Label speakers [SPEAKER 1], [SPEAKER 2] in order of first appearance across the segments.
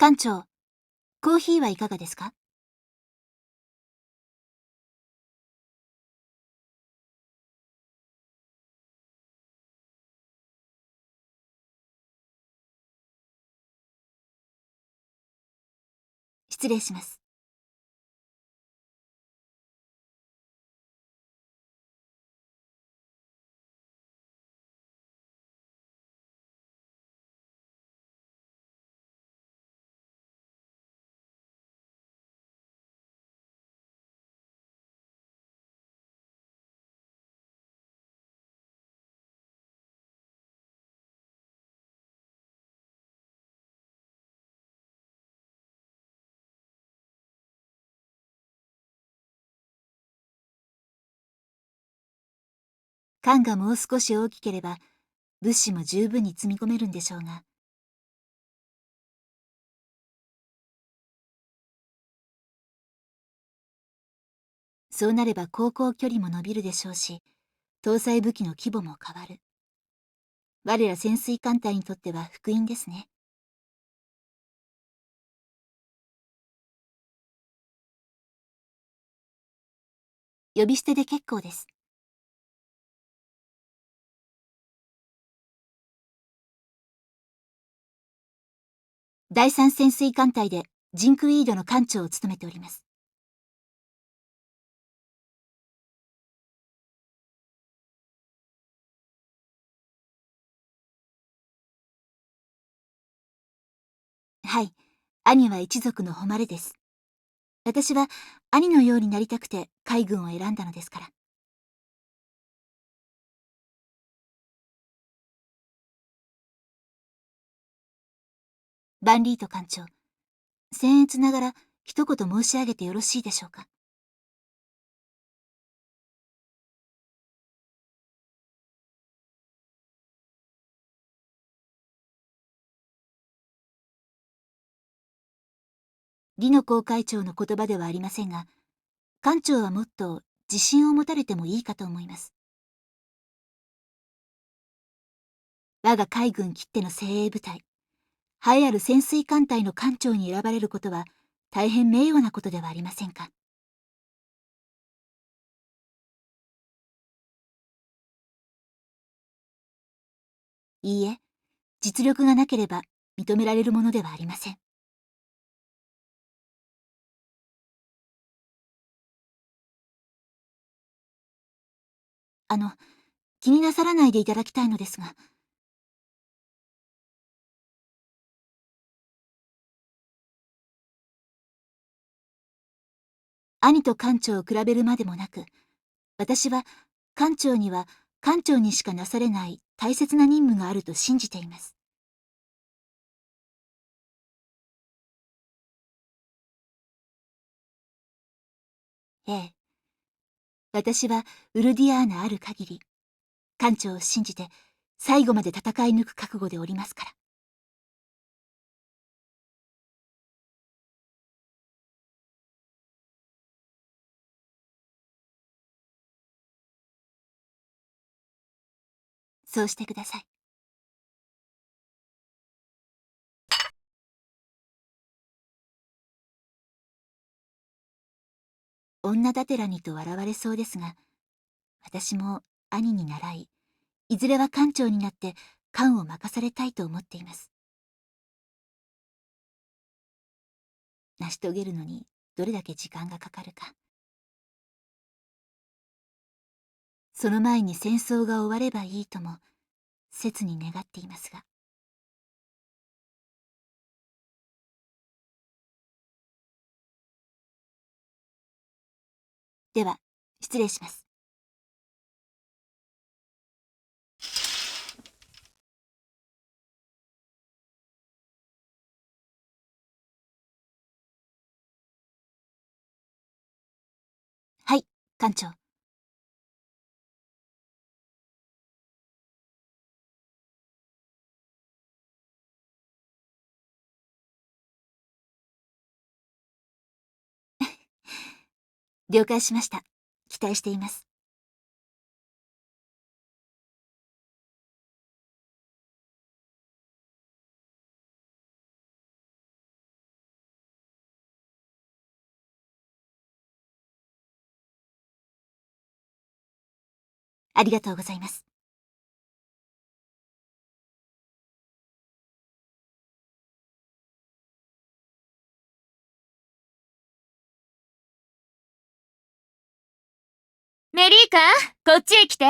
[SPEAKER 1] 艦長、コーヒーはいかがですか？失礼します。艦がもう少し大きければ、物資も十分に積み込めるんでしょうが。そうなれば航行距離も伸びるでしょうし、搭載武器の規模も変わる。我ら潜水艦隊にとっては福音ですね。呼び捨てで結構です。第三潜水艦隊でジンクウィードの艦長を務めております。はい、兄は一族の誉れです。私は兄のようになりたくて海軍を選んだのですから。バンリート艦長、僭越ながら一言申し上げてよろしいでしょうか。李の航海長の言葉ではありませんが、艦長はもっと自信を持たれてもいいかと思います。我が海軍きっての精鋭部隊、栄えある潜水艦隊の艦長に選ばれることは大変名誉なことではありませんか。いいえ、実力がなければ認められるものではありません。気になさらないでいただきたいのですが、兄と艦長を比べるまでもなく、私は艦長には艦長にしかなされない大切な任務があると信じています。ええ、私はウルディアーナある限り、艦長を信じて最後まで戦い抜く覚悟でおりますから。そうしてください。女だてらにと笑われそうですが、私も兄に習い、いずれは艦長になって艦を任されたいと思っています。成し遂げるのにどれだけ時間がかかるか。その前に戦争が終わればいいとも切に願っていますが。では、失礼します。はい、艦長。了解しました。期待しています。ありがとうございます。メリーカ、こっちへ来て。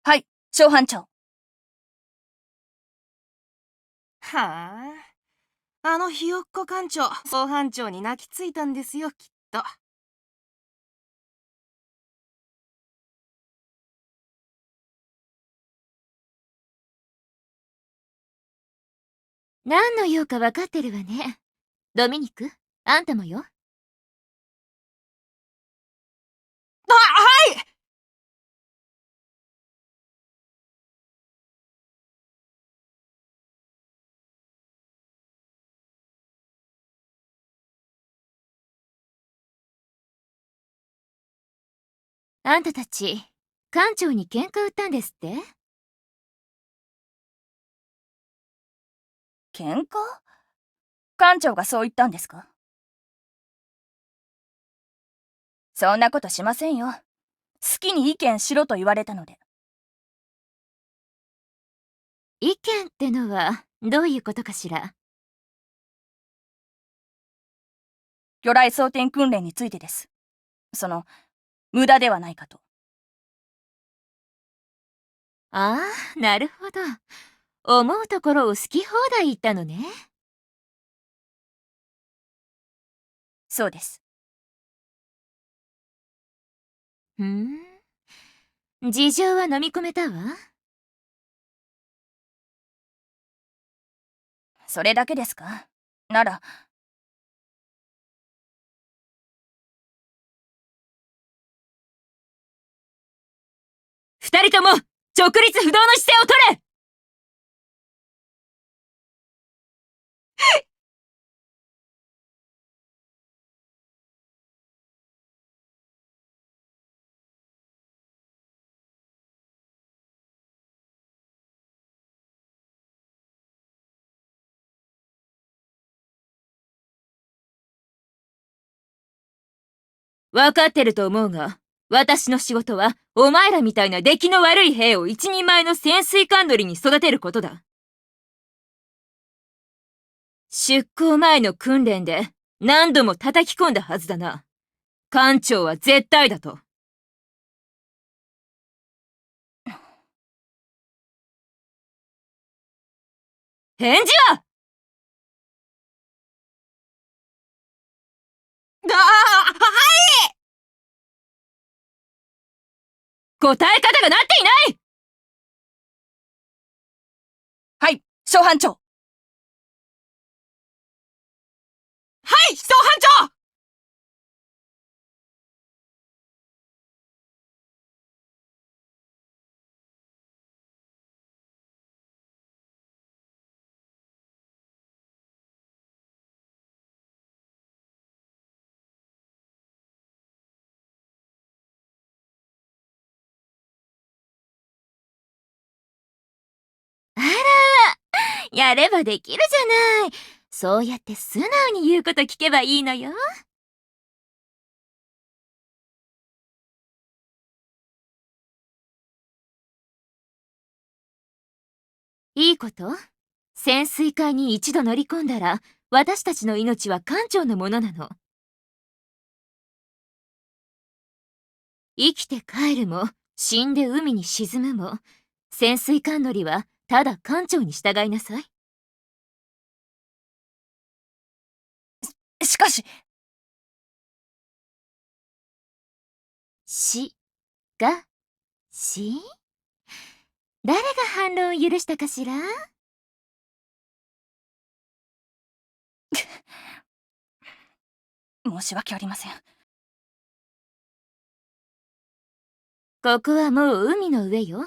[SPEAKER 2] はい、小班長。はあ、あのひよっこ艦長、総班長に泣きついたんですよ、きっと。
[SPEAKER 1] 何の用か分かってるわね。ドミニク、あんたもよ。
[SPEAKER 2] はい。
[SPEAKER 1] あんたたち、艦長に喧嘩売ったんですって？
[SPEAKER 2] 喧嘩？艦長がそう言ったんですか？そんなことしませんよ。好きに意見しろと言われたので。
[SPEAKER 1] 意見ってのはどういうことかしら？
[SPEAKER 2] 魚雷装填訓練についてです。無駄ではないかと。
[SPEAKER 1] ああ、なるほど。思うところを好き放題言ったのね。
[SPEAKER 2] そうです。
[SPEAKER 1] ふん。事情は飲み込めたわ。
[SPEAKER 2] それだけですか？なら、
[SPEAKER 1] 二人とも、直立不動の姿勢を取れ！分かってると思うが、私の仕事は、お前らみたいな出来の悪い兵を一人前の潜水艦乗りに育てることだ。出港前の訓練で何度も叩き込んだはずだな。艦長は絶対だと。返事は！
[SPEAKER 2] はい。
[SPEAKER 1] 答え方がなっていない！
[SPEAKER 2] はい、小班長。はい、小班長。
[SPEAKER 1] あら、やればできるじゃない。そうやって素直に言うこと聞けばいいのよ。いいこと？潜水艦に一度乗り込んだら、私たちの命は艦長のものなの。生きて帰るも、死んで海に沈むも、潜水艦乗りはただ艦長に従いなさい。
[SPEAKER 2] しかし、
[SPEAKER 1] し、が、し？誰が反論を許したかしら？
[SPEAKER 2] 申し訳ありません。
[SPEAKER 1] ここはもう海の上よ。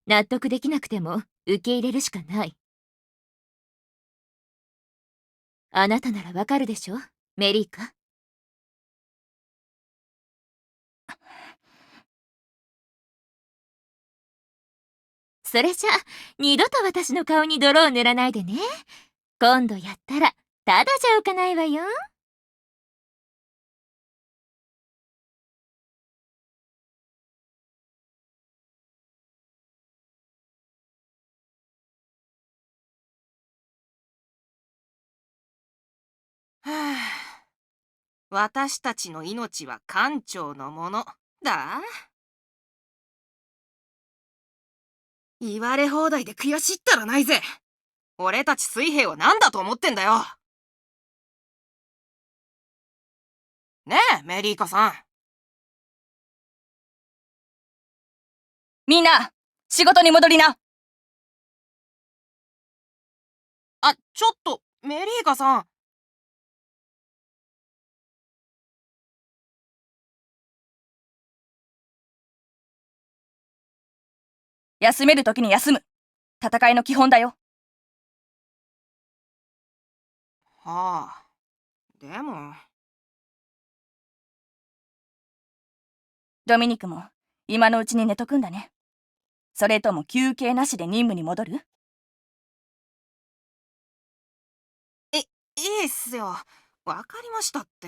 [SPEAKER 1] 納得できなくても受け入れるしかない。あなたならわかるでしょ、メリーカ。それじゃ、二度と私の顔に泥を塗らないでね。今度やったら、
[SPEAKER 3] ただじゃおかないわよ。
[SPEAKER 2] はあ、私たちの命は艦長のものだ。言われ放題で悔しいったらないぜ。俺たち水兵は何だと思ってんだよ。ねえ、メリーカさん。
[SPEAKER 3] みんな、仕事に戻りな。
[SPEAKER 2] あ、ちょっと、メリーカさん。
[SPEAKER 3] 休めるときに休む。戦いの基本だよ。
[SPEAKER 2] はあ、でも。
[SPEAKER 3] ドミニクも今のうちに寝とくんだね。それとも休憩なしで任務に戻る？
[SPEAKER 2] いいっすよ。わかりましたって。